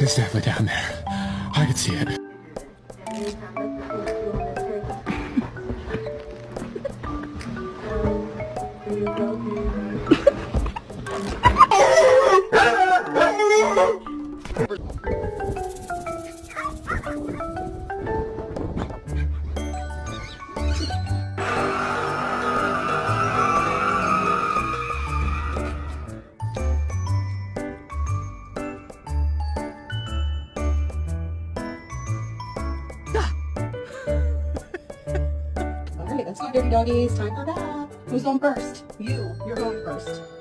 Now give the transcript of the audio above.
It's definitely down there. I could see it. Alright, let's go, dirty doggies. Time for bath. Who's going first? You. You're going first.